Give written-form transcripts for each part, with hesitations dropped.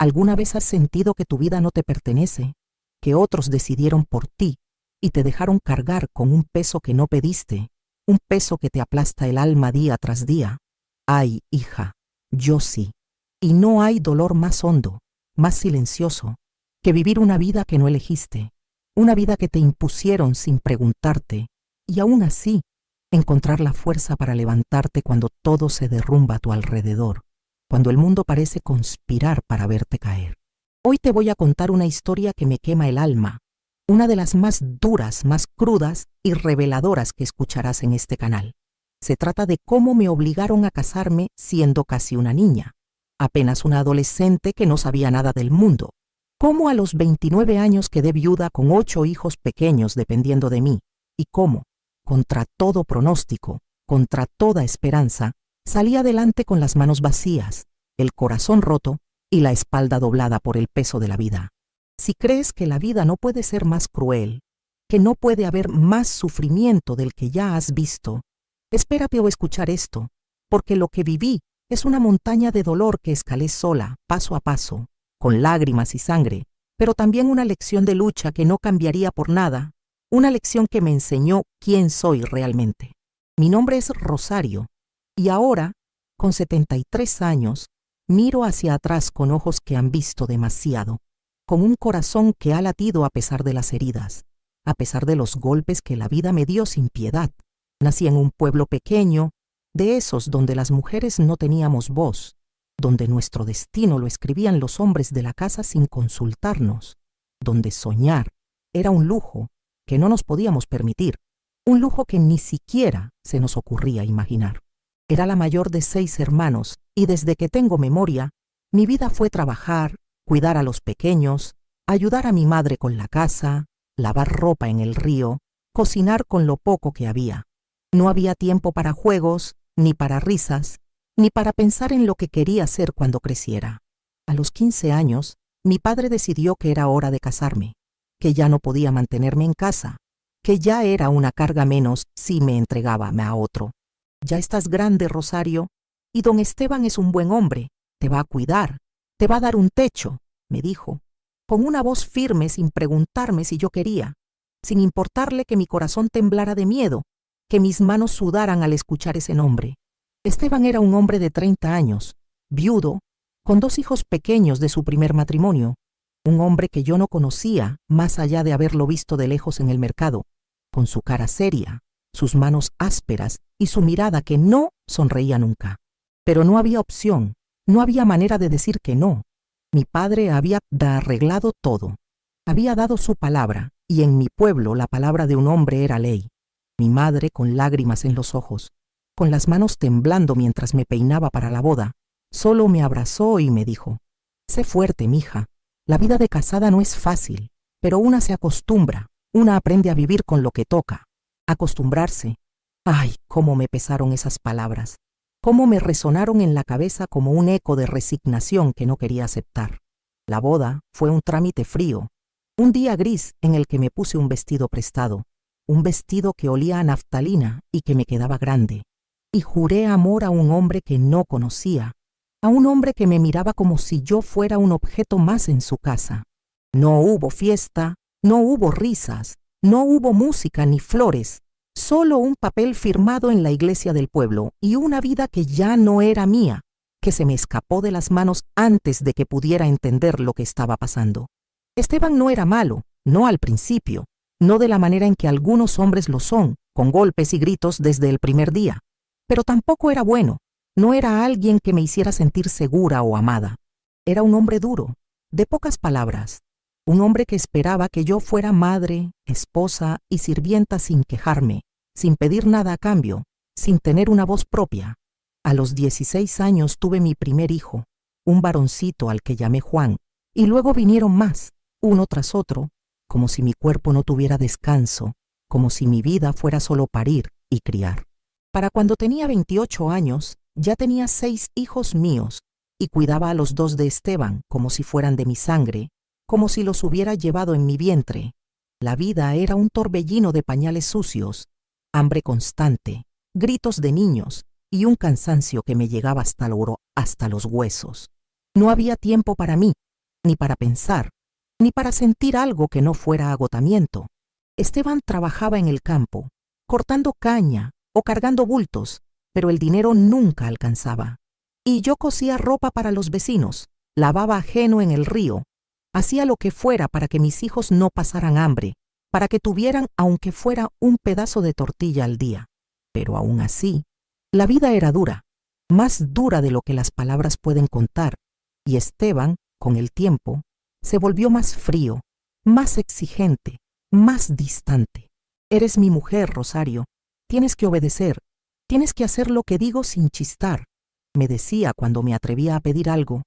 ¿Alguna vez has sentido que tu vida no te pertenece, que otros decidieron por ti y te dejaron cargar con un peso que no pediste, un peso que te aplasta el alma día tras día? Ay, hija, yo sí. Y no hay dolor más hondo, más silencioso, que vivir una vida que no elegiste, una vida que te impusieron sin preguntarte, y aún así, encontrar la fuerza para levantarte cuando todo se derrumba a tu alrededor, cuando el mundo parece conspirar para verte caer. Hoy te voy a contar una historia que me quema el alma, una de las más duras, más crudas y reveladoras que escucharás en este canal. Se trata de cómo me obligaron a casarme siendo casi una niña, apenas una adolescente que no sabía nada del mundo. Cómo a los 29 años quedé viuda con 8 hijos pequeños dependiendo de mí, y cómo, contra todo pronóstico, contra toda esperanza, salí adelante con las manos vacías, el corazón roto y la espalda doblada por el peso de la vida. Si crees que la vida no puede ser más cruel, que no puede haber más sufrimiento del que ya has visto, espérate o escuchar esto, porque lo que viví es una montaña de dolor que escalé sola, paso a paso, con lágrimas y sangre, pero también una lección de lucha que no cambiaría por nada, una lección que me enseñó quién soy realmente. Mi nombre es Rosario, y ahora, con 73 años, miro hacia atrás con ojos que han visto demasiado, con un corazón que ha latido a pesar de las heridas, a pesar de los golpes que la vida me dio sin piedad. Nací en un pueblo pequeño, de esos donde las mujeres no teníamos voz, donde nuestro destino lo escribían los hombres de la casa sin consultarnos, donde soñar era un lujo que no nos podíamos permitir, un lujo que ni siquiera se nos ocurría imaginar. Era la mayor de 6 hermanos y desde que tengo memoria, mi vida fue trabajar, cuidar a los pequeños, ayudar a mi madre con la casa, lavar ropa en el río, cocinar con lo poco que había. No había tiempo para juegos, ni para risas, ni para pensar en lo que quería hacer cuando creciera. A los 15 años, mi padre decidió que era hora de casarme, que ya no podía mantenerme en casa, que ya era una carga menos si me entregaba a otro. Ya estás grande, Rosario, y don Esteban es un buen hombre, te va a cuidar, te va a dar un techo, me dijo, con una voz firme sin preguntarme si yo quería, sin importarle que mi corazón temblara de miedo, que mis manos sudaran al escuchar ese nombre. Esteban era un hombre de 30 años, viudo, con 2 hijos pequeños de su primer matrimonio, un hombre que yo no conocía más allá de haberlo visto de lejos en el mercado, con su cara seria, sus manos ásperas y su mirada que no sonreía nunca. Pero no había opción, no había manera de decir que no. Mi padre había arreglado todo, había dado su palabra, y en mi pueblo la palabra de un hombre era ley. Mi madre, con lágrimas en los ojos, con las manos temblando mientras me peinaba para la boda, solo me abrazó y me dijo: «Sé fuerte, mija. La vida de casada no es fácil, pero una se acostumbra, una aprende a vivir con lo que toca. Acostumbrarse». Ay, cómo me pesaron esas palabras, cómo me resonaron en la cabeza como un eco de resignación que no quería aceptar. La boda fue un trámite frío, un día gris en el que me puse un vestido prestado, un vestido que olía a naftalina y que me quedaba grande, y juré amor a un hombre que no conocía, a un hombre que me miraba como si yo fuera un objeto más en su casa. No hubo fiesta, no hubo risas, no hubo música ni flores, solo un papel firmado en la iglesia del pueblo y una vida que ya no era mía, que se me escapó de las manos antes de que pudiera entender lo que estaba pasando. Esteban no era malo, no al principio, no de la manera en que algunos hombres lo son, con golpes y gritos desde el primer día, pero tampoco era bueno, no era alguien que me hiciera sentir segura o amada. Era un hombre duro, de pocas palabras, un hombre que esperaba que yo fuera madre, esposa y sirvienta sin quejarme, sin pedir nada a cambio, sin tener una voz propia. A los 16 años tuve mi primer hijo, un varoncito al que llamé Juan, y luego vinieron más, uno tras otro, como si mi cuerpo no tuviera descanso, como si mi vida fuera solo parir y criar. Para cuando tenía 28 años, ya tenía 6 hijos míos, y cuidaba a los 2 de Esteban como si fueran de mi sangre, como si los hubiera llevado en mi vientre. La vida era un torbellino de pañales sucios, hambre constante, gritos de niños y un cansancio que me llegaba hasta los huesos. No había tiempo para mí, ni para pensar, ni para sentir algo que no fuera agotamiento. Esteban trabajaba en el campo, cortando caña o cargando bultos, pero el dinero nunca alcanzaba. Y yo cosía ropa para los vecinos, lavaba ajeno en el río, hacía lo que fuera para que mis hijos no pasaran hambre, para que tuvieran aunque fuera un pedazo de tortilla al día. Pero aún así, la vida era dura, más dura de lo que las palabras pueden contar, y Esteban, con el tiempo, se volvió más frío, más exigente, más distante. Eres mi mujer, Rosario, tienes que obedecer, tienes que hacer lo que digo sin chistar, me decía cuando me atrevía a pedir algo,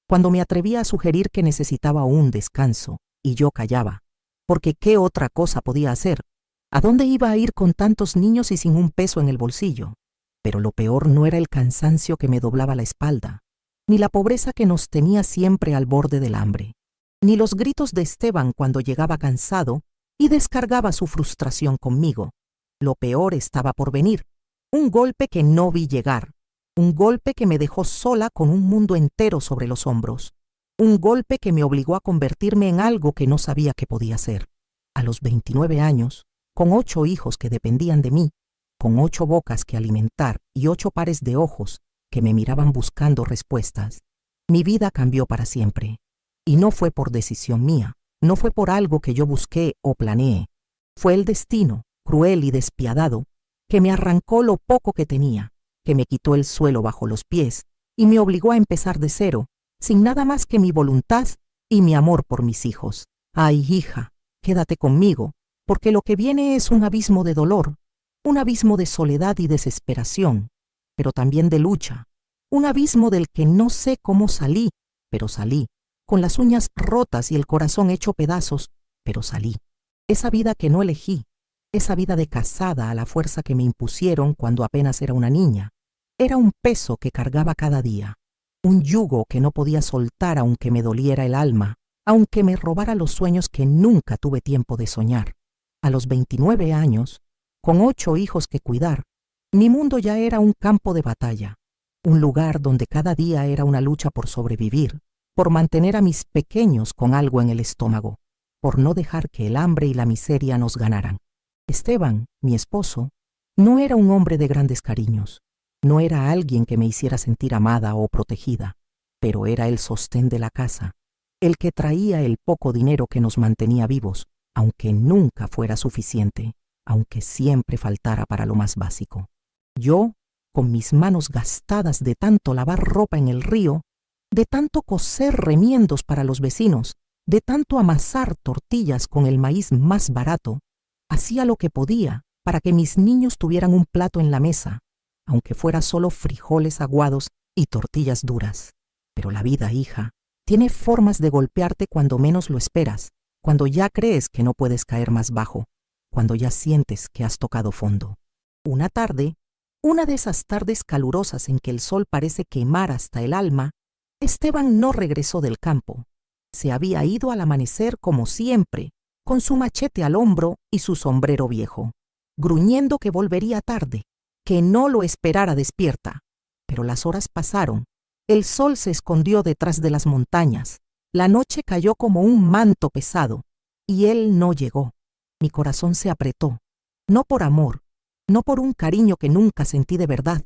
cuando me atrevía a sugerir que necesitaba un descanso, y yo callaba, porque ¿qué otra cosa podía hacer? ¿A dónde iba a ir con tantos niños y sin un peso en el bolsillo? Pero lo peor no era el cansancio que me doblaba la espalda, ni la pobreza que nos tenía siempre al borde del hambre, ni los gritos de Esteban cuando llegaba cansado y descargaba su frustración conmigo. Lo peor estaba por venir, un golpe que no vi llegar, un golpe que me dejó sola con un mundo entero sobre los hombros, un golpe que me obligó a convertirme en algo que no sabía que podía ser. A los 29 años, con 8 hijos que dependían de mí, con 8 bocas que alimentar y 8 pares de ojos que me miraban buscando respuestas, mi vida cambió para siempre. Y no fue por decisión mía, no fue por algo que yo busqué o planeé. Fue el destino, cruel y despiadado, que me arrancó lo poco que tenía, que me quitó el suelo bajo los pies y me obligó a empezar de cero, sin nada más que mi voluntad y mi amor por mis hijos. Ay, hija, quédate conmigo, porque lo que viene es un abismo de dolor, un abismo de soledad y desesperación, pero también de lucha, un abismo del que no sé cómo salí, pero salí, con las uñas rotas y el corazón hecho pedazos, pero salí. Esa vida que no elegí, esa vida de casada a la fuerza que me impusieron cuando apenas era una niña, era un peso que cargaba cada día, un yugo que no podía soltar aunque me doliera el alma, aunque me robara los sueños que nunca tuve tiempo de soñar. A los 29 años, con 8 hijos que cuidar, mi mundo ya era un campo de batalla, un lugar donde cada día era una lucha por sobrevivir, por mantener a mis pequeños con algo en el estómago, por no dejar que el hambre y la miseria nos ganaran. Esteban, mi esposo, no era un hombre de grandes cariños, no era alguien que me hiciera sentir amada o protegida, pero era el sostén de la casa, el que traía el poco dinero que nos mantenía vivos, aunque nunca fuera suficiente, aunque siempre faltara para lo más básico. Yo, con mis manos gastadas de tanto lavar ropa en el río, de tanto coser remiendos para los vecinos, de tanto amasar tortillas con el maíz más barato, hacía lo que podía para que mis niños tuvieran un plato en la mesa, aunque fuera solo frijoles aguados y tortillas duras. Pero la vida, hija, tiene formas de golpearte cuando menos lo esperas, cuando ya crees que no puedes caer más bajo, cuando ya sientes que has tocado fondo. Una tarde, una de esas tardes calurosas en que el sol parece quemar hasta el alma, Esteban no regresó del campo. Se había ido al amanecer como siempre, con su machete al hombro y su sombrero viejo, gruñendo que volvería tarde, que no lo esperara despierta. Pero las horas pasaron, el sol se escondió detrás de las montañas, la noche cayó como un manto pesado, y él no llegó. Mi corazón se apretó, no por amor, no por un cariño que nunca sentí de verdad,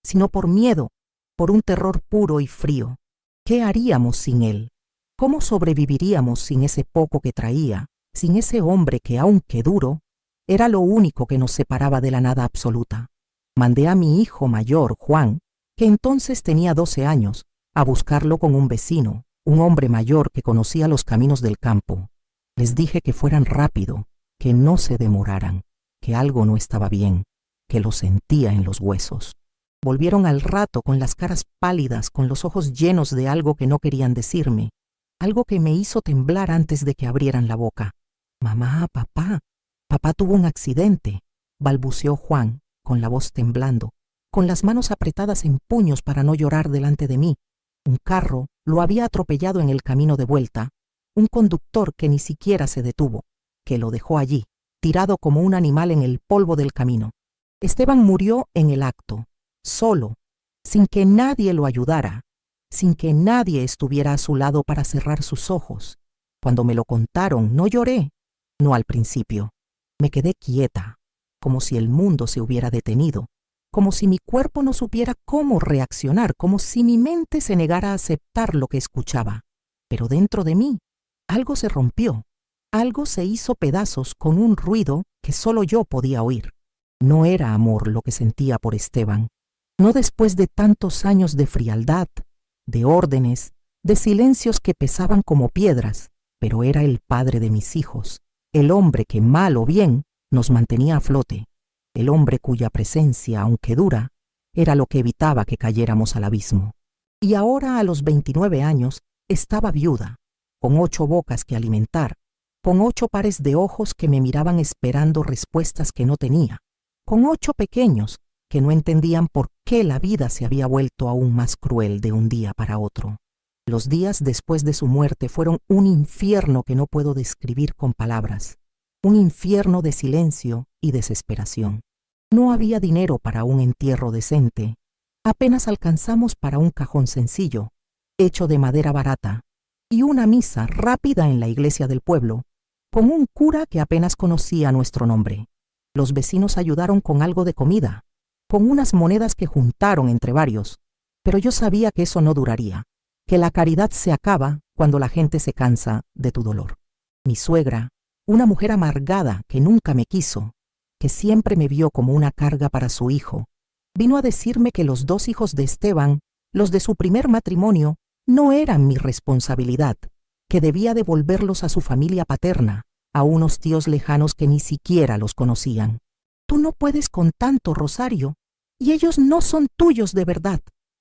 sino por miedo, por un terror puro y frío. ¿Qué haríamos sin él? ¿Cómo sobreviviríamos sin ese poco que traía, sin ese hombre que, aunque duro, era lo único que nos separaba de la nada absoluta? Mandé a mi hijo mayor, Juan, que entonces tenía 12 años, a buscarlo con un vecino, un hombre mayor que conocía los caminos del campo. Les dije que fueran rápido, que no se demoraran, que algo no estaba bien, que lo sentía en los huesos. Volvieron al rato con las caras pálidas, con los ojos llenos de algo que no querían decirme, algo que me hizo temblar antes de que abrieran la boca. «Mamá, papá tuvo un accidente», balbuceó Juan, con la voz temblando, con las manos apretadas en puños para no llorar delante de mí. Un carro lo había atropellado en el camino de vuelta, un conductor que ni siquiera se detuvo, que lo dejó allí, tirado como un animal en el polvo del camino. Esteban murió en el acto, solo, sin que nadie lo ayudara, sin que nadie estuviera a su lado para cerrar sus ojos. Cuando me lo contaron, no lloré, no al principio. Me quedé quieta, como si el mundo se hubiera detenido, como si mi cuerpo no supiera cómo reaccionar, como si mi mente se negara a aceptar lo que escuchaba. Pero dentro de mí, algo se rompió, algo se hizo pedazos con un ruido que solo yo podía oír. No era amor lo que sentía por Esteban, no después de tantos años de frialdad, de órdenes, de silencios que pesaban como piedras, pero era el padre de mis hijos, el hombre que, mal o bien, nos mantenía a flote, el hombre cuya presencia, aunque dura, era lo que evitaba que cayéramos al abismo. Y ahora, a los 29 años, estaba viuda, con 8 bocas que alimentar, con 8 pares de ojos que me miraban esperando respuestas que no tenía, con 8 pequeños que no entendían por qué la vida se había vuelto aún más cruel de un día para otro. Los días después de su muerte fueron un infierno que no puedo describir con palabras, un infierno de silencio y desesperación. No había dinero para un entierro decente, apenas alcanzamos para un cajón sencillo, hecho de madera barata, y una misa rápida en la iglesia del pueblo, con un cura que apenas conocía nuestro nombre. Los vecinos ayudaron con algo de comida, con unas monedas que juntaron entre varios, pero yo sabía que eso no duraría, que la caridad se acaba cuando la gente se cansa de tu dolor. Mi suegra, una mujer amargada que nunca me quiso, que siempre me vio como una carga para su hijo, vino a decirme que los 2 hijos de Esteban, los de su primer matrimonio, no eran mi responsabilidad, que debía devolverlos a su familia paterna, a unos tíos lejanos que ni siquiera los conocían. Tú no puedes con tanto, Rosario, y ellos no son tuyos de verdad,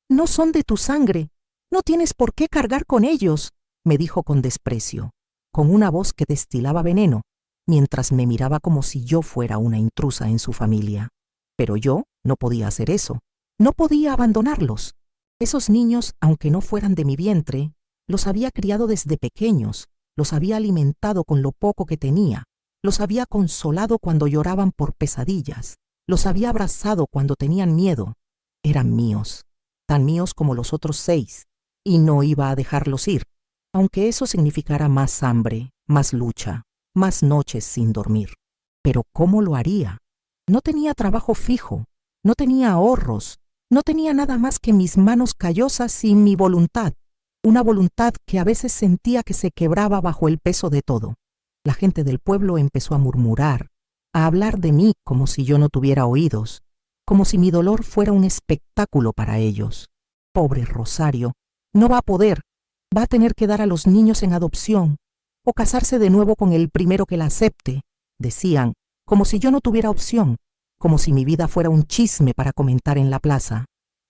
no son de tu sangre, no tienes por qué cargar con ellos, me dijo con desprecio, con una voz que destilaba veneno, mientras me miraba como si yo fuera una intrusa en su familia. Pero yo no podía hacer eso, no podía abandonarlos. Esos niños, aunque no fueran de mi vientre, los había criado desde pequeños, los había alimentado con lo poco que tenía, los había consolado cuando lloraban por pesadillas, los había abrazado cuando tenían miedo. Eran míos, tan míos como los otros 6, y no iba a dejarlos ir, aunque eso significara más hambre, más lucha, más noches sin dormir. Pero ¿cómo lo haría? No tenía trabajo fijo, no tenía ahorros, no tenía nada más que mis manos callosas y mi voluntad, una voluntad que a veces sentía que se quebraba bajo el peso de todo. La gente del pueblo empezó a murmurar, a hablar de mí como si yo no tuviera oídos, como si mi dolor fuera un espectáculo para ellos. Pobre Rosario, no va a poder, va a tener que dar a los niños en adopción, o casarse de nuevo con el primero que la acepte, decían, como si yo no tuviera opción, como si mi vida fuera un chisme para comentar en la plaza.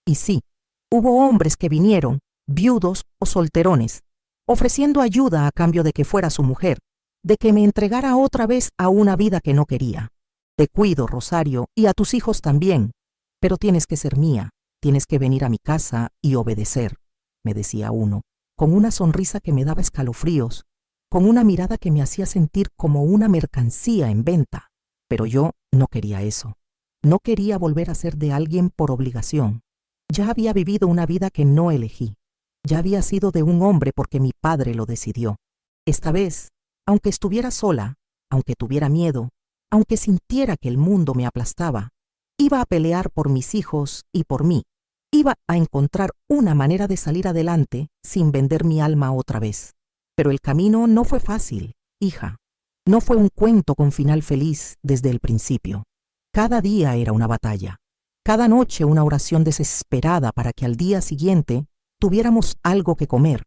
Y sí, hubo hombres que vinieron, viudos o solterones, ofreciendo ayuda a cambio de que fuera su mujer, de que me entregara otra vez a una vida que no quería. Te cuido, Rosario, y a tus hijos también, pero tienes que ser mía, tienes que venir a mi casa y obedecer, me decía uno, con una sonrisa que me daba escalofríos, con una mirada que me hacía sentir como una mercancía en venta. Pero yo no quería eso. No quería volver a ser de alguien por obligación. Ya había vivido una vida que no elegí. Ya había sido de un hombre porque mi padre lo decidió. Esta vez, aunque estuviera sola, aunque tuviera miedo, aunque sintiera que el mundo me aplastaba, iba a pelear por mis hijos y por mí. Iba a encontrar una manera de salir adelante sin vender mi alma otra vez. Pero el camino no fue fácil, hija. No fue un cuento con final feliz desde el principio. Cada día era una batalla. Cada noche una oración desesperada para que al día siguiente tuviéramos algo que comer,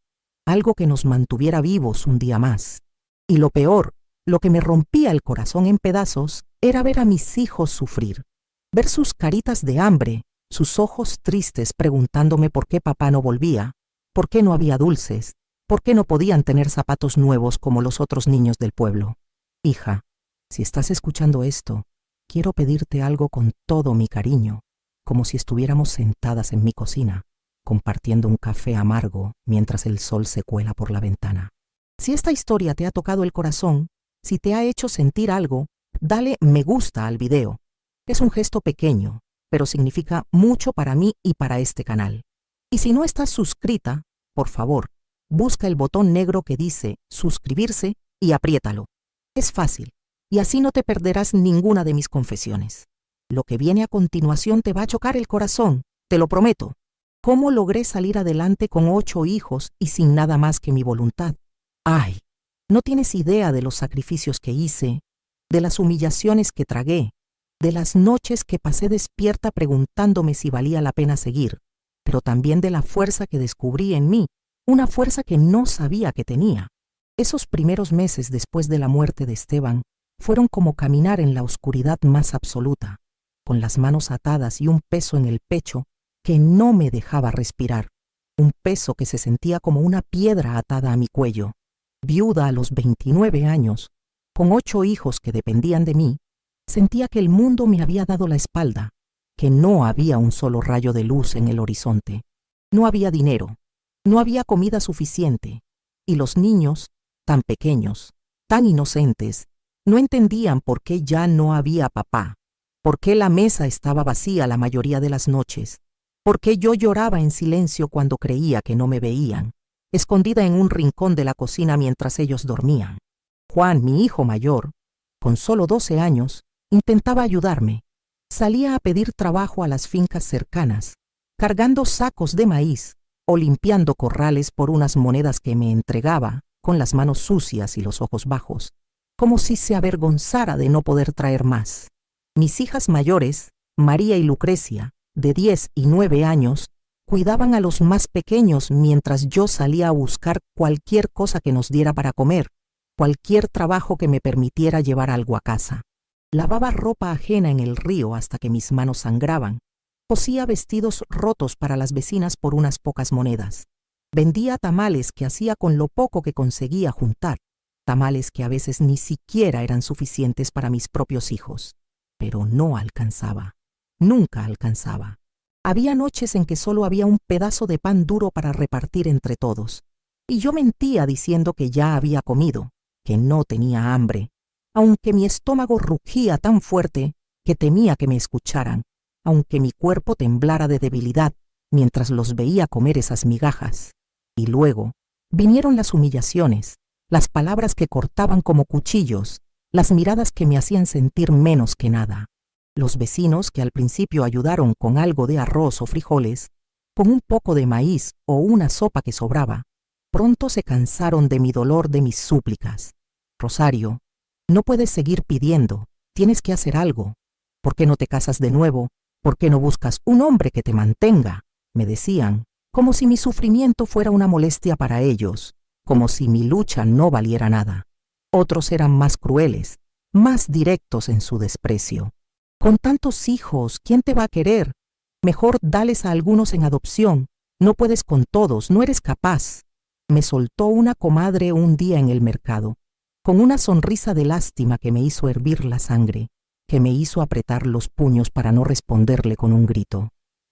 algo que nos mantuviera vivos un día más. Y lo peor, lo que me rompía el corazón en pedazos, era ver a mis hijos sufrir, ver sus caritas de hambre, sus ojos tristes preguntándome por qué papá no volvía, por qué no había dulces, por qué no podían tener zapatos nuevos como los otros niños del pueblo. Hija, si estás escuchando esto, quiero pedirte algo con todo mi cariño, como si estuviéramos sentadas en mi cocina, compartiendo un café amargo mientras el sol se cuela por la ventana. Si esta historia te ha tocado el corazón, si te ha hecho sentir algo, dale me gusta al video. Es un gesto pequeño, pero significa mucho para mí y para este canal. Y si no estás suscrita, por favor, busca el botón negro que dice suscribirse y apriétalo. Es fácil, y así no te perderás ninguna de mis confesiones. Lo que viene a continuación te va a chocar el corazón, te lo prometo. ¿Cómo logré salir adelante con 8 hijos y sin nada más que mi voluntad? Ay, no tienes idea de los sacrificios que hice, de las humillaciones que tragué, de las noches que pasé despierta preguntándome si valía la pena seguir, pero también de la fuerza que descubrí en mí, una fuerza que no sabía que tenía. Esos primeros meses después de la muerte de Esteban fueron como caminar en la oscuridad más absoluta, con las manos atadas y un peso en el pecho que no me dejaba respirar, un peso que se sentía como una piedra atada a mi cuello. Viuda a los 29 años, con 8 hijos que dependían de mí, sentía que el mundo me había dado la espalda, que no había un solo rayo de luz en el horizonte. No había dinero, no había comida suficiente, y los niños, tan pequeños, tan inocentes, no entendían por qué ya no había papá, por qué la mesa estaba vacía la mayoría de las noches, por qué yo lloraba en silencio cuando creía que no me veían, escondida en un rincón de la cocina mientras ellos dormían. Juan, mi hijo mayor, con solo 12 años, intentaba ayudarme. Salía a pedir trabajo a las fincas cercanas, cargando sacos de maíz o limpiando corrales por unas monedas que me entregaba con las manos sucias y los ojos bajos, como si se avergonzara de no poder traer más. Mis hijas mayores, María y Lucrecia, de 10 y 9 años, cuidaban a los más pequeños mientras yo salía a buscar cualquier cosa que nos diera para comer, cualquier trabajo que me permitiera llevar algo a casa. Lavaba ropa ajena en el río hasta que mis manos sangraban. Cosía vestidos rotos para las vecinas por unas pocas monedas. Vendía tamales que hacía con lo poco que conseguía juntar, tamales que a veces ni siquiera eran suficientes para mis propios hijos. Pero no alcanzaba. Nunca alcanzaba. Había noches en que solo había un pedazo de pan duro para repartir entre todos, y yo mentía diciendo que ya había comido, que no tenía hambre, aunque mi estómago rugía tan fuerte que temía que me escucharan, aunque mi cuerpo temblara de debilidad mientras los veía comer esas migajas. Y luego vinieron las humillaciones, las palabras que cortaban como cuchillos, las miradas que me hacían sentir menos que nada. Los vecinos que al principio ayudaron con algo de arroz o frijoles, con un poco de maíz o una sopa que sobraba, pronto se cansaron de mi dolor, de mis súplicas. Rosario, no puedes seguir pidiendo, tienes que hacer algo. ¿Por qué no te casas de nuevo? ¿Por qué no buscas un hombre que te mantenga? Me decían, como si mi sufrimiento fuera una molestia para ellos, como si mi lucha no valiera nada. Otros eran más crueles, más directos en su desprecio. Con tantos hijos, ¿quién te va a querer? Mejor dales a algunos en adopción. No puedes con todos, no eres capaz. Me soltó una comadre un día en el mercado, con una sonrisa de lástima que me hizo hervir la sangre, que me hizo apretar los puños para no responderle con un grito.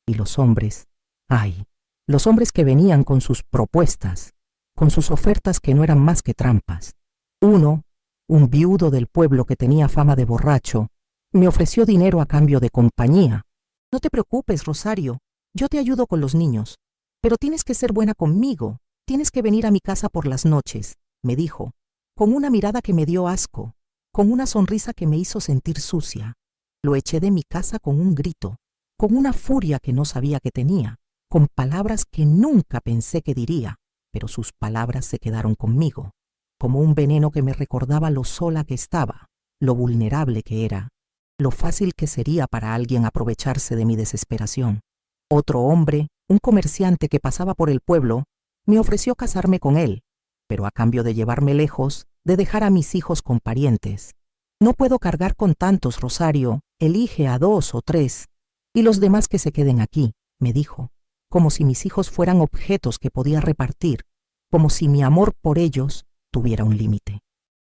Y los hombres, ay, los hombres que venían con sus propuestas, con sus ofertas que no eran más que trampas. Uno, un viudo del pueblo que tenía fama de borracho, me ofreció dinero a cambio de compañía. No te preocupes, Rosario, yo te ayudo con los niños, pero tienes que ser buena conmigo, tienes que venir a mi casa por las noches, me dijo, con una mirada que me dio asco, con una sonrisa que me hizo sentir sucia. Lo eché de mi casa con un grito, con una furia que no sabía que tenía, con palabras que nunca pensé que diría, pero sus palabras se quedaron conmigo, como un veneno que me recordaba lo sola que estaba, lo vulnerable que era, lo fácil que sería para alguien aprovecharse de mi desesperación. Otro hombre, un comerciante que pasaba por el pueblo, me ofreció casarme con él, pero a cambio de llevarme lejos, de dejar a mis hijos con parientes. No puedo cargar con tantos, Rosario, elige a 2 o 3, y los demás que se queden aquí, me dijo, como si mis hijos fueran objetos que podía repartir, como si mi amor por ellos tuviera un límite.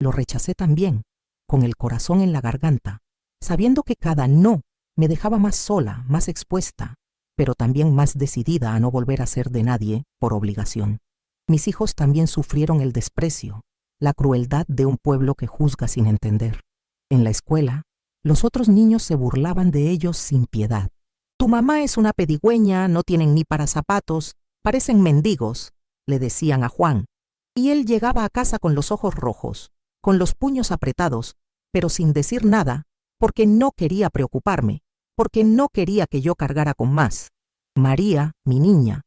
Lo rechacé también, con el corazón en la garganta, sabiendo que cada no me dejaba más sola, más expuesta, pero también más decidida a no volver a ser de nadie por obligación. Mis hijos también sufrieron el desprecio, la crueldad de un pueblo que juzga sin entender. En la escuela, los otros niños se burlaban de ellos sin piedad. Tu mamá es una pedigüeña, no tienen ni para zapatos, parecen mendigos, le decían a Juan. Y él llegaba a casa con los ojos rojos, con los puños apretados, pero sin decir nada, porque no quería preocuparme, porque no quería que yo cargara con más. María, mi niña,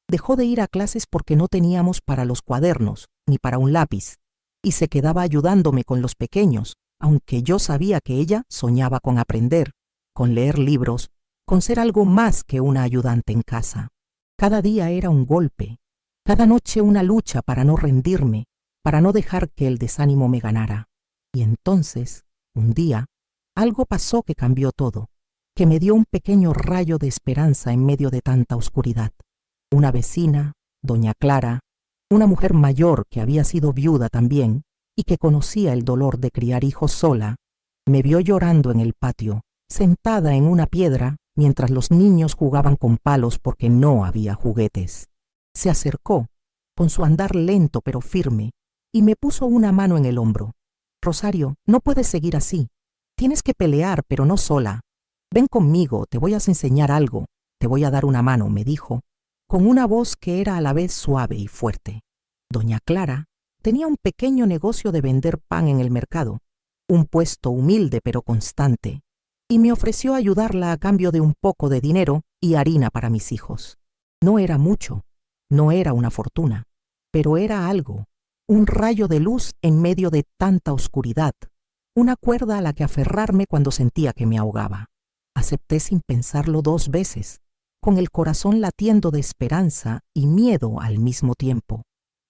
dejó de ir a clases porque no teníamos para los cuadernos, ni para un lápiz, y se quedaba ayudándome con los pequeños, aunque yo sabía que ella soñaba con aprender, con leer libros, con ser algo más que una ayudante en casa. Cada día era un golpe, cada noche una lucha para no rendirme, para no dejar que el desánimo me ganara. Y entonces, un día, algo pasó que cambió todo, que me dio un pequeño rayo de esperanza en medio de tanta oscuridad. Una vecina, doña Clara, una mujer mayor que había sido viuda también y que conocía el dolor de criar hijos sola, me vio llorando en el patio, sentada en una piedra mientras los niños jugaban con palos porque no había juguetes. Se acercó, con su andar lento pero firme, y me puso una mano en el hombro. Rosario, no puedes seguir así. Tienes que pelear, pero no sola. Ven conmigo, te voy a enseñar algo, te voy a dar una mano, me dijo, con una voz que era a la vez suave y fuerte. Doña Clara tenía un pequeño negocio de vender pan en el mercado, un puesto humilde pero constante, y me ofreció ayudarla a cambio de un poco de dinero y harina para mis hijos. No era mucho, no era una fortuna, pero era algo, un rayo de luz en medio de tanta oscuridad, una cuerda a la que aferrarme cuando sentía que me ahogaba. Acepté sin pensarlo 2 veces, con el corazón latiendo de esperanza y miedo al mismo tiempo.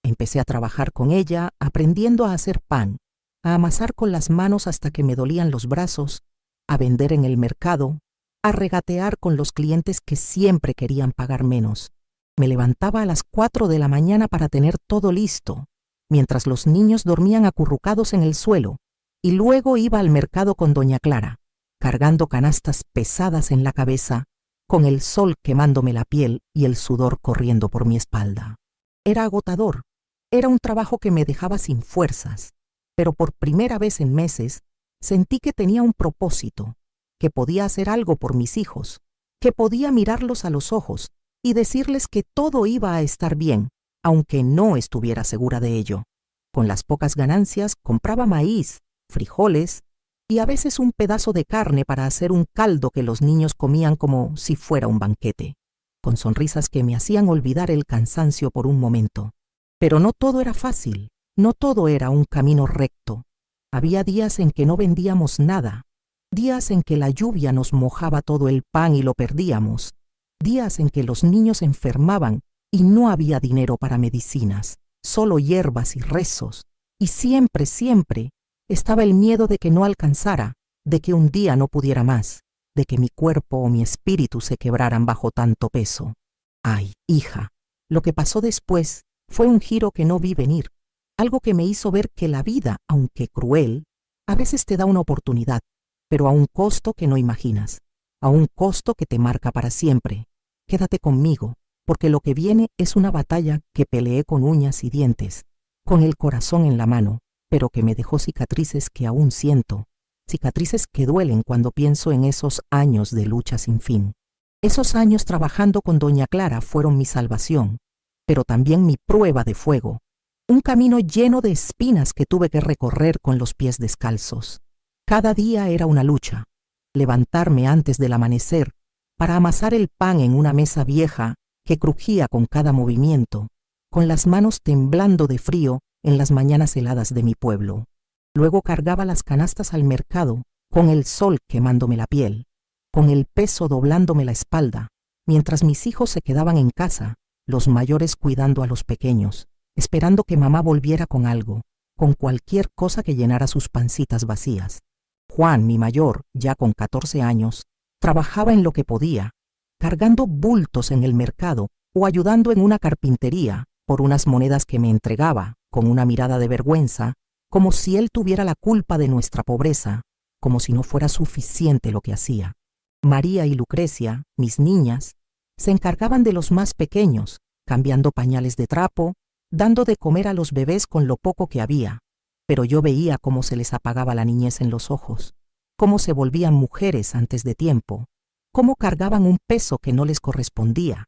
Empecé a trabajar con ella, aprendiendo a hacer pan, a amasar con las manos hasta que me dolían los brazos, a vender en el mercado, a regatear con los clientes que siempre querían pagar menos. Me levantaba a las 4 de la mañana para tener todo listo, mientras los niños dormían acurrucados en el suelo, y luego iba al mercado con doña Clara, cargando canastas pesadas en la cabeza, con el sol quemándome la piel y el sudor corriendo por mi espalda. Era agotador, era un trabajo que me dejaba sin fuerzas, pero por primera vez en meses sentí que tenía un propósito, que podía hacer algo por mis hijos, que podía mirarlos a los ojos y decirles que todo iba a estar bien, aunque no estuviera segura de ello. Con las pocas ganancias compraba maíz, frijoles y a veces un pedazo de carne para hacer un caldo que los niños comían como si fuera un banquete, con sonrisas que me hacían olvidar el cansancio por un momento. Pero no todo era fácil, no todo era un camino recto. Había días en que no vendíamos nada, días en que la lluvia nos mojaba todo el pan y lo perdíamos, días en que los niños enfermaban y no había dinero para medicinas, solo hierbas y rezos, y siempre, siempre estaba el miedo de que no alcanzara, de que un día no pudiera más, de que mi cuerpo o mi espíritu se quebraran bajo tanto peso. Ay, hija, lo que pasó después fue un giro que no vi venir, algo que me hizo ver que la vida, aunque cruel, a veces te da una oportunidad, pero a un costo que no imaginas, a un costo que te marca para siempre. Quédate conmigo, porque lo que viene es una batalla que peleé con uñas y dientes, con el corazón en la mano, pero que me dejó cicatrices que aún siento, cicatrices que duelen cuando pienso en esos años de lucha sin fin. Esos años trabajando con doña Clara fueron mi salvación, pero también mi prueba de fuego, un camino lleno de espinas que tuve que recorrer con los pies descalzos. Cada día era una lucha, levantarme antes del amanecer para amasar el pan en una mesa vieja que crujía con cada movimiento, con las manos temblando de frío en las mañanas heladas de mi pueblo. Luego cargaba las canastas al mercado, con el sol quemándome la piel, con el peso doblándome la espalda, mientras mis hijos se quedaban en casa, los mayores cuidando a los pequeños, esperando que mamá volviera con algo, con cualquier cosa que llenara sus pancitas vacías. Juan, mi mayor, ya con 14 años, trabajaba en lo que podía, cargando bultos en el mercado o ayudando en una carpintería por unas monedas que me entregaba, con una mirada de vergüenza, como si él tuviera la culpa de nuestra pobreza, como si no fuera suficiente lo que hacía. María y Lucrecia, mis niñas, se encargaban de los más pequeños, cambiando pañales de trapo, dando de comer a los bebés con lo poco que había, pero yo veía cómo se les apagaba la niñez en los ojos, cómo se volvían mujeres antes de tiempo, cómo cargaban un peso que no les correspondía.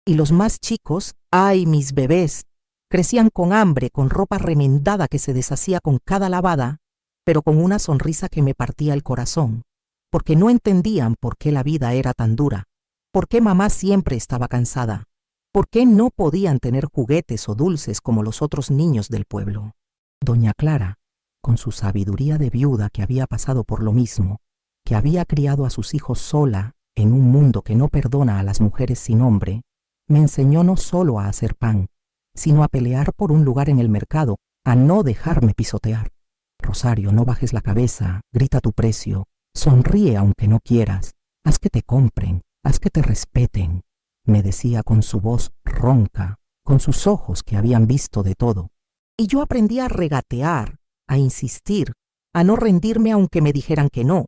Y los más chicos, ¡ay, mis bebés! Crecían con hambre, con ropa remendada que se deshacía con cada lavada, pero con una sonrisa que me partía el corazón, porque no entendían por qué la vida era tan dura, por qué mamá siempre estaba cansada, por qué no podían tener juguetes o dulces como los otros niños del pueblo. Doña Clara, con su sabiduría de viuda que había pasado por lo mismo, que había criado a sus hijos sola en un mundo que no perdona a las mujeres sin hombre, me enseñó no solo a hacer pan, sino a pelear por un lugar en el mercado, a no dejarme pisotear. Rosario, no bajes la cabeza, grita tu precio, sonríe aunque no quieras, haz que te compren, haz que te respeten, me decía con su voz ronca, con sus ojos que habían visto de todo. Y yo aprendí a regatear, a insistir, a no rendirme aunque me dijeran que no,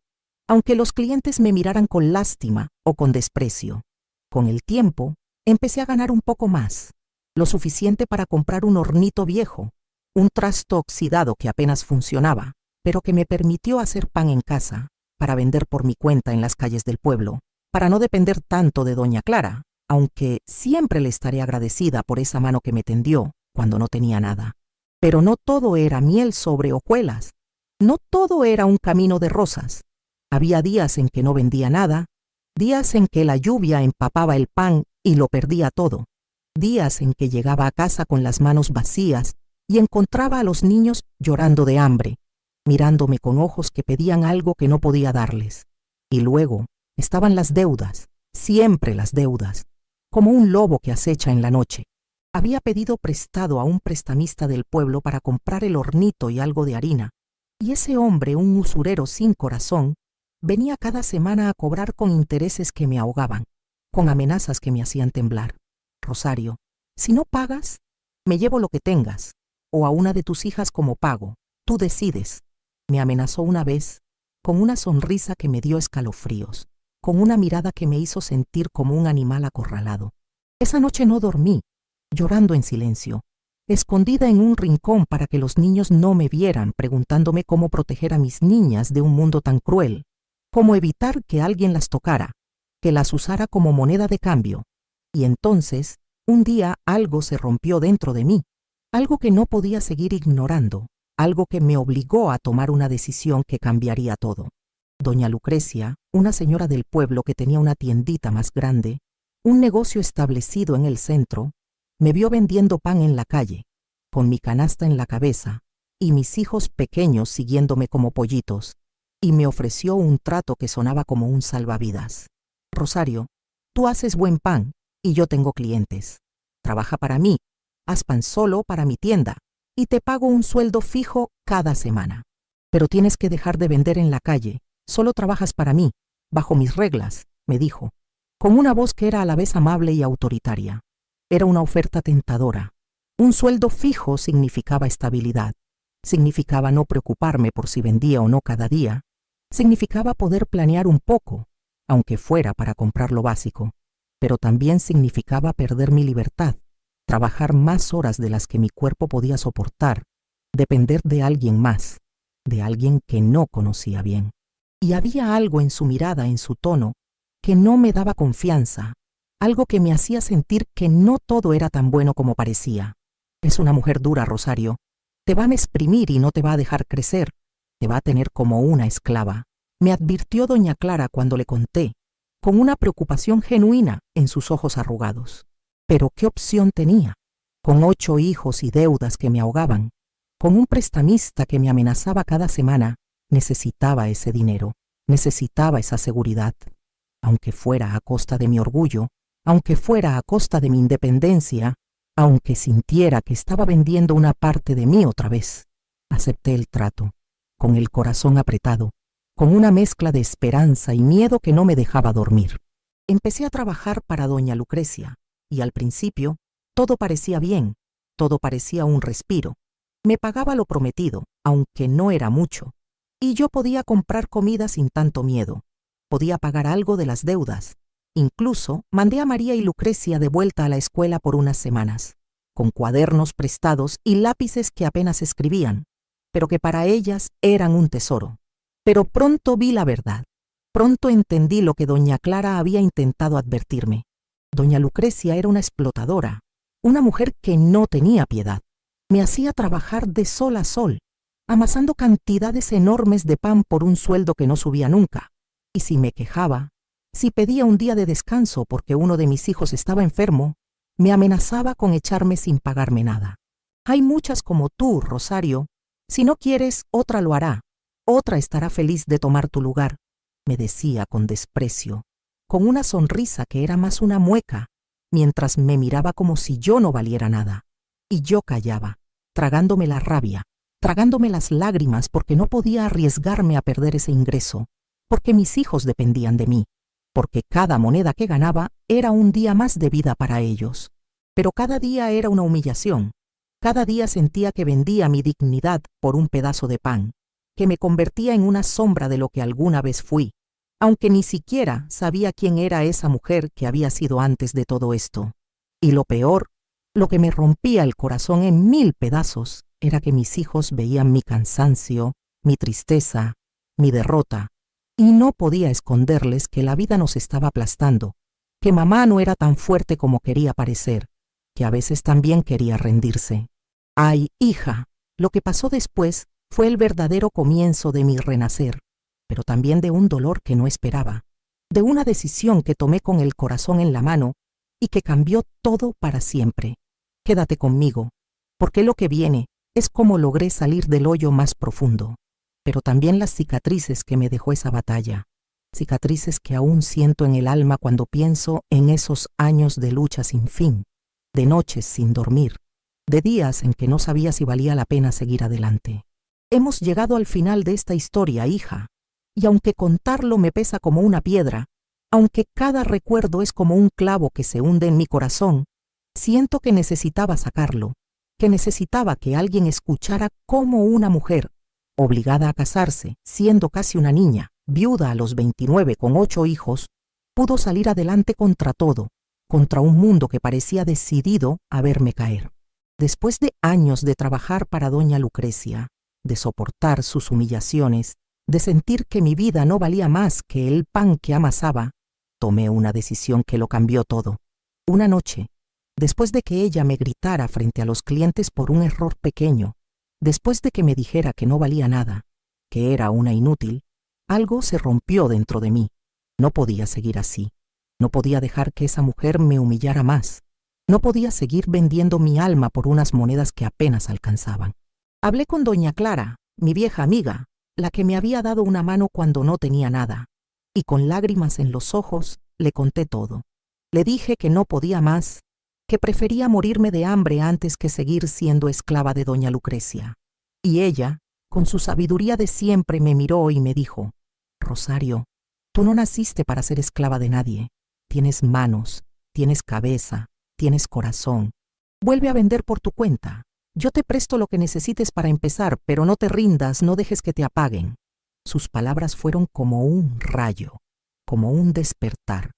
aunque los clientes me miraran con lástima o con desprecio. Con el tiempo, empecé a ganar un poco más, lo suficiente para comprar un hornito viejo, un trasto oxidado que apenas funcionaba, pero que me permitió hacer pan en casa, para vender por mi cuenta en las calles del pueblo, para no depender tanto de doña Clara, aunque siempre le estaré agradecida por esa mano que me tendió cuando no tenía nada. Pero no todo era miel sobre hojuelas, no todo era un camino de rosas. Había días en que no vendía nada, días en que la lluvia empapaba el pan y lo perdía todo, días en que llegaba a casa con las manos vacías y encontraba a los niños llorando de hambre, mirándome con ojos que pedían algo que no podía darles. Y luego estaban las deudas, siempre las deudas, como un lobo que acecha en la noche. Había pedido prestado a un prestamista del pueblo para comprar el hornito y algo de harina, y ese hombre, un usurero sin corazón, venía cada semana a cobrar con intereses que me ahogaban, con amenazas que me hacían temblar. Rosario, si no pagas, me llevo lo que tengas, o a una de tus hijas como pago, tú decides. Me amenazó una vez, con una sonrisa que me dio escalofríos, con una mirada que me hizo sentir como un animal acorralado. Esa noche no dormí, llorando en silencio, escondida en un rincón para que los niños no me vieran, preguntándome cómo proteger a mis niñas de un mundo tan cruel, cómo evitar que alguien las tocara, que las usara como moneda de cambio. Y entonces, un día algo se rompió dentro de mí, algo que no podía seguir ignorando, algo que me obligó a tomar una decisión que cambiaría todo. Doña Lucrecia, una señora del pueblo que tenía una tiendita más grande, un negocio establecido en el centro, me vio vendiendo pan en la calle, con mi canasta en la cabeza y mis hijos pequeños siguiéndome como pollitos, y me ofreció un trato que sonaba como un salvavidas. Rosario, tú haces buen pan y yo tengo clientes. Trabaja para mí, haz pan solo para mi tienda y te pago un sueldo fijo cada semana. Pero tienes que dejar de vender en la calle, solo trabajas para mí, bajo mis reglas, me dijo, con una voz que era a la vez amable y autoritaria. Era una oferta tentadora. Un sueldo fijo significaba estabilidad, significaba no preocuparme por si vendía o no cada día, significaba poder planear un poco, aunque fuera para comprar lo básico, pero también significaba perder mi libertad, trabajar más horas de las que mi cuerpo podía soportar, depender de alguien más, de alguien que no conocía bien. Y había algo en su mirada, en su tono, que no me daba confianza, algo que me hacía sentir que no todo era tan bueno como parecía. Es una mujer dura, Rosario. Te va a exprimir y no te va a dejar crecer. Te va a tener como una esclava, me advirtió doña Clara cuando le conté, con una preocupación genuina en sus ojos arrugados. Pero ¿qué opción tenía? Con 8 hijos y deudas que me ahogaban, con un prestamista que me amenazaba cada semana, necesitaba ese dinero, necesitaba esa seguridad. Aunque fuera a costa de mi orgullo, aunque fuera a costa de mi independencia, aunque sintiera que estaba vendiendo una parte de mí otra vez, acepté el trato, con el corazón apretado, con una mezcla de esperanza y miedo que no me dejaba dormir. Empecé a trabajar para doña Lucrecia, y al principio todo parecía bien, todo parecía un respiro. Me pagaba lo prometido, aunque no era mucho, y yo podía comprar comida sin tanto miedo. Podía pagar algo de las deudas. Incluso mandé a María y Lucrecia de vuelta a la escuela por unas semanas, con cuadernos prestados y lápices que apenas escribían, pero que para ellas eran un tesoro. Pero pronto vi la verdad. Pronto entendí lo que doña Clara había intentado advertirme. Doña Lucrecia era una explotadora, una mujer que no tenía piedad. Me hacía trabajar de sol a sol, amasando cantidades enormes de pan por un sueldo que no subía nunca. Y si me quejaba, si pedía un día de descanso porque uno de mis hijos estaba enfermo, me amenazaba con echarme sin pagarme nada. Hay muchas como tú, Rosario. Si no quieres, otra lo hará. Otra estará feliz de tomar tu lugar, me decía con desprecio, con una sonrisa que era más una mueca, mientras me miraba como si yo no valiera nada. Y yo callaba, tragándome la rabia, tragándome las lágrimas porque no podía arriesgarme a perder ese ingreso, porque mis hijos dependían de mí, porque cada moneda que ganaba era un día más de vida para ellos. Pero cada día era una humillación. Cada día sentía que vendía mi dignidad por un pedazo de pan, que me convertía en una sombra de lo que alguna vez fui, aunque ni siquiera sabía quién era esa mujer que había sido antes de todo esto. Y lo peor, lo que me rompía el corazón en 1000 pedazos, era que mis hijos veían mi cansancio, mi tristeza, mi derrota, y no podía esconderles que la vida nos estaba aplastando, que mamá no era tan fuerte como quería parecer, que a veces también quería rendirse. Ay, hija, lo que pasó después fue el verdadero comienzo de mi renacer, pero también de un dolor que no esperaba, de una decisión que tomé con el corazón en la mano y que cambió todo para siempre. Quédate conmigo, porque lo que viene es cómo logré salir del hoyo más profundo, pero también las cicatrices que me dejó esa batalla, cicatrices que aún siento en el alma cuando pienso en esos años de lucha sin fin, de noches sin dormir, de días en que no sabía si valía la pena seguir adelante. Hemos llegado al final de esta historia, hija, y aunque contarlo me pesa como una piedra, aunque cada recuerdo es como un clavo que se hunde en mi corazón, siento que necesitaba sacarlo, que necesitaba que alguien escuchara cómo una mujer, obligada a casarse, siendo casi una niña, viuda a los 29 con 8 hijos, pudo salir adelante contra todo, contra un mundo que parecía decidido a verme caer. Después de años de trabajar para doña Lucrecia, de soportar sus humillaciones, de sentir que mi vida no valía más que el pan que amasaba, tomé una decisión que lo cambió todo. Una noche, después de que ella me gritara frente a los clientes por un error pequeño, después de que me dijera que no valía nada, que era una inútil, algo se rompió dentro de mí. No podía seguir así. No podía dejar que esa mujer me humillara más. No podía seguir vendiendo mi alma por unas monedas que apenas alcanzaban. Hablé con doña Clara, mi vieja amiga, la que me había dado una mano cuando no tenía nada, y con lágrimas en los ojos le conté todo. Le dije que no podía más, que prefería morirme de hambre antes que seguir siendo esclava de doña Lucrecia. Y ella, con su sabiduría de siempre, me miró y me dijo: Rosario, tú no naciste para ser esclava de nadie. Tienes manos, tienes cabeza, tienes corazón. Vuelve a vender por tu cuenta. Yo te presto lo que necesites para empezar, pero no te rindas, no dejes que te apaguen. Sus palabras fueron como un rayo, como un despertar,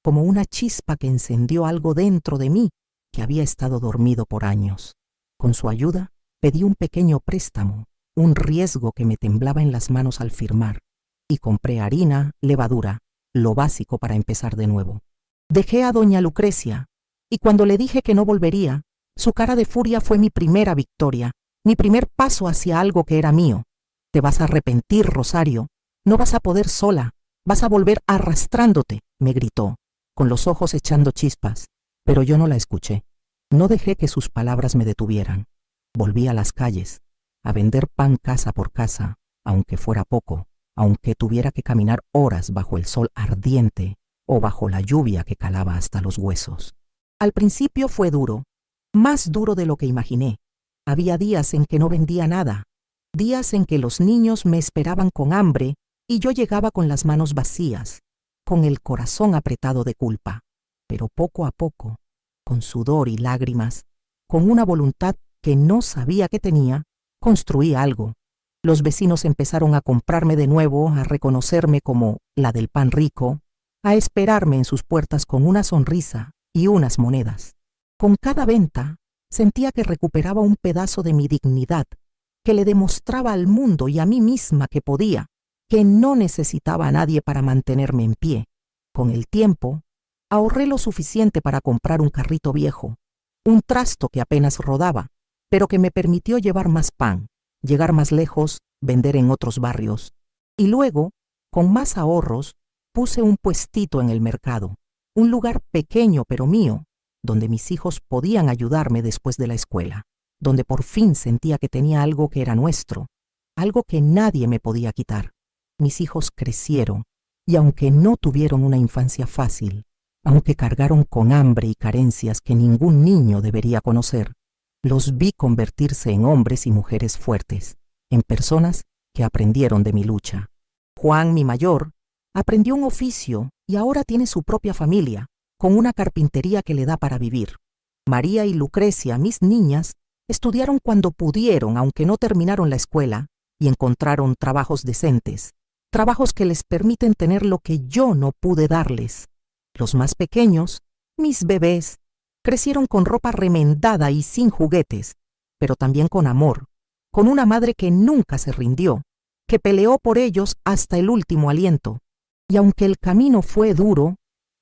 como una chispa que encendió algo dentro de mí que había estado dormido por años. Con su ayuda, pedí un pequeño préstamo, un riesgo que me temblaba en las manos al firmar, y compré harina, levadura, lo básico para empezar de nuevo. Dejé a doña Lucrecia, y cuando le dije que no volvería, su cara de furia fue mi primera victoria, mi primer paso hacia algo que era mío. Te vas a arrepentir, Rosario. No vas a poder sola. Vas a volver arrastrándote, me gritó, con los ojos echando chispas. Pero yo no la escuché. No dejé que sus palabras me detuvieran. Volví a las calles, a vender pan casa por casa, aunque fuera poco, aunque tuviera que caminar horas bajo el sol ardiente o bajo la lluvia que calaba hasta los huesos. Al principio fue duro, más duro de lo que imaginé. Había días en que no vendía nada, días en que los niños me esperaban con hambre y yo llegaba con las manos vacías, con el corazón apretado de culpa. Pero poco a poco, con sudor y lágrimas, con una voluntad que no sabía que tenía, construí algo. Los vecinos empezaron a comprarme de nuevo, a reconocerme como la del pan rico, a esperarme en sus puertas con una sonrisa y unas monedas. Con cada venta, sentía que recuperaba un pedazo de mi dignidad, que le demostraba al mundo y a mí misma que podía, que no necesitaba a nadie para mantenerme en pie. Con el tiempo, ahorré lo suficiente para comprar un carrito viejo, un trasto que apenas rodaba, pero que me permitió llevar más pan, llegar más lejos, vender en otros barrios. Y luego, con más ahorros, puse un puestito en el mercado, un lugar pequeño pero mío, donde mis hijos podían ayudarme después de la escuela, donde por fin sentía que tenía algo que era nuestro, algo que nadie me podía quitar. Mis hijos crecieron, y aunque no tuvieron una infancia fácil, aunque cargaron con hambre y carencias que ningún niño debería conocer, los vi convertirse en hombres y mujeres fuertes, en personas que aprendieron de mi lucha. Juan, mi mayor, aprendió un oficio y ahora tiene su propia familia, con una carpintería que le da para vivir. María y Lucrecia, mis niñas, estudiaron cuando pudieron, aunque no terminaron la escuela, y encontraron trabajos decentes, trabajos que les permiten tener lo que yo no pude darles. Los más pequeños, mis bebés, crecieron con ropa remendada y sin juguetes, pero también con amor, con una madre que nunca se rindió, que peleó por ellos hasta el último aliento. Y aunque el camino fue duro,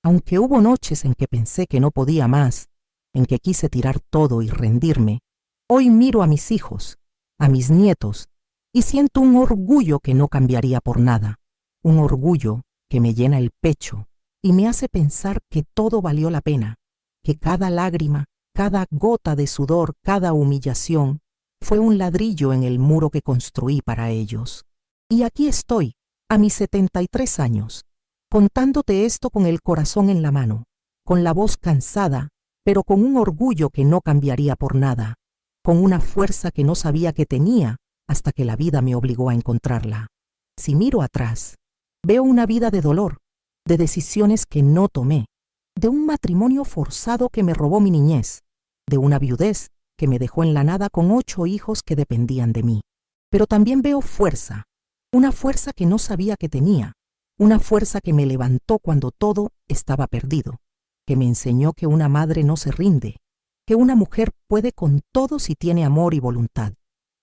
aunque hubo noches en que pensé que no podía más, en que quise tirar todo y rendirme, hoy miro a mis hijos, a mis nietos, y siento un orgullo que no cambiaría por nada, un orgullo que me llena el pecho y me hace pensar que todo valió la pena, que cada lágrima, cada gota de sudor, cada humillación, fue un ladrillo en el muro que construí para ellos. Y aquí estoy, a mis 73 años, contándote esto con el corazón en la mano, con la voz cansada, pero con un orgullo que no cambiaría por nada, con una fuerza que no sabía que tenía hasta que la vida me obligó a encontrarla. Si miro atrás, veo una vida de dolor, de decisiones que no tomé, de un matrimonio forzado que me robó mi niñez, de una viudez que me dejó en la nada con 8 hijos que dependían de mí. Pero también veo fuerza, una fuerza que no sabía que tenía, una fuerza que me levantó cuando todo estaba perdido, que me enseñó que una madre no se rinde, que una mujer puede con todo si tiene amor y voluntad.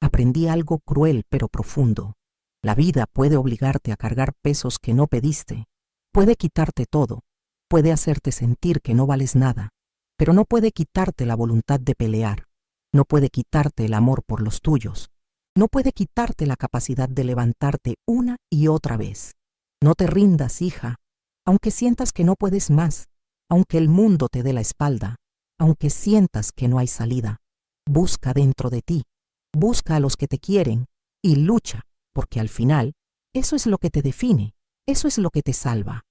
Aprendí algo cruel pero profundo. La vida puede obligarte a cargar pesos que no pediste, puede quitarte todo, puede hacerte sentir que no vales nada, pero no puede quitarte la voluntad de pelear, no puede quitarte el amor por los tuyos, no puede quitarte la capacidad de levantarte una y otra vez. No te rindas, hija, aunque sientas que no puedes más, aunque el mundo te dé la espalda, aunque sientas que no hay salida. Busca dentro de ti, busca a los que te quieren y lucha, porque al final, eso es lo que te define, eso es lo que te salva.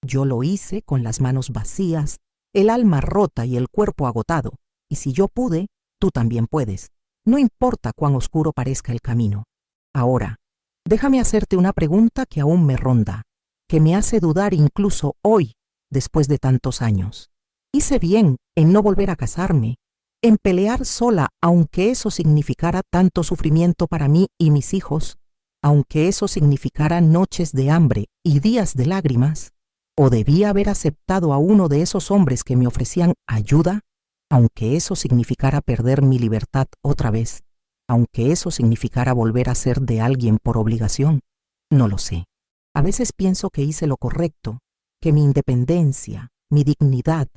Yo lo hice con las manos vacías, el alma rota y el cuerpo agotado, y si yo pude, tú también puedes, no importa cuán oscuro parezca el camino. Ahora, déjame hacerte una pregunta que aún me ronda, que me hace dudar incluso hoy, después de tantos años. Hice bien en no volver a casarme, en pelear sola, aunque eso significara tanto sufrimiento para mí y mis hijos, aunque eso significara noches de hambre y días de lágrimas, o debía haber aceptado a uno de esos hombres que me ofrecían ayuda, aunque eso significara perder mi libertad otra vez, aunque eso significara volver a ser de alguien por obligación. No lo sé. A veces pienso que hice lo correcto, que mi independencia, mi dignidad,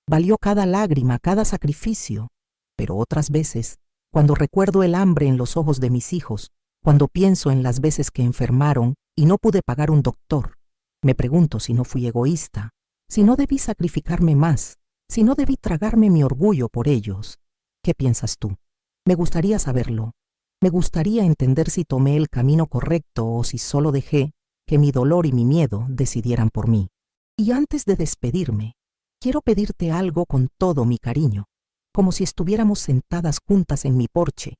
valió cada lágrima, cada sacrificio, pero otras veces, cuando recuerdo el hambre en los ojos de mis hijos, cuando pienso en las veces que enfermaron y no pude pagar un doctor, me pregunto si no fui egoísta, si no debí sacrificarme más, si no debí tragarme mi orgullo por ellos. ¿Qué piensas tú? Me gustaría saberlo. Me gustaría entender si tomé el camino correcto o si solo dejé que mi dolor y mi miedo decidieran por mí. Y antes de despedirme, quiero pedirte algo con todo mi cariño, como si estuviéramos sentadas juntas en mi porche,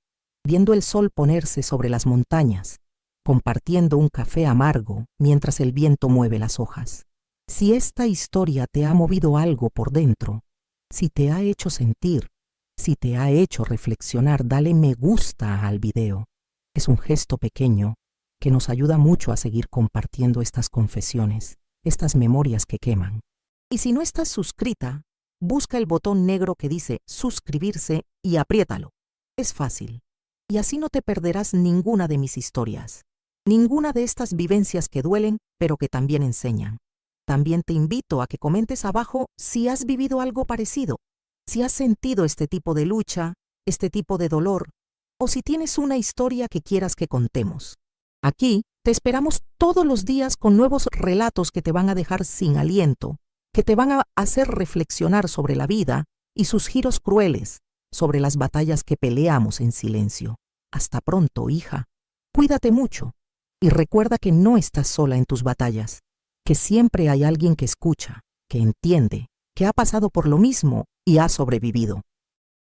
viendo el sol ponerse sobre las montañas, compartiendo un café amargo mientras el viento mueve las hojas. Si esta historia te ha movido algo por dentro, si te ha hecho sentir, si te ha hecho reflexionar, dale me gusta al video. Es un gesto pequeño que nos ayuda mucho a seguir compartiendo estas confesiones, estas memorias que queman. Y si no estás suscrita, busca el botón negro que dice suscribirse y apriétalo. Es fácil. Y así no te perderás ninguna de mis historias, Ninguna de estas vivencias que duelen, pero que también enseñan. También te invito a que comentes abajo si has vivido algo parecido, si has sentido este tipo de lucha, este tipo de dolor, o si tienes una historia que quieras que contemos. Aquí te esperamos todos los días con nuevos relatos que te van a dejar sin aliento, que te van a hacer reflexionar sobre la vida y sus giros crueles, sobre las batallas que peleamos en silencio. Hasta pronto, hija. Cuídate mucho y recuerda que no estás sola en tus batallas, que siempre hay alguien que escucha, que entiende, que ha pasado por lo mismo y ha sobrevivido.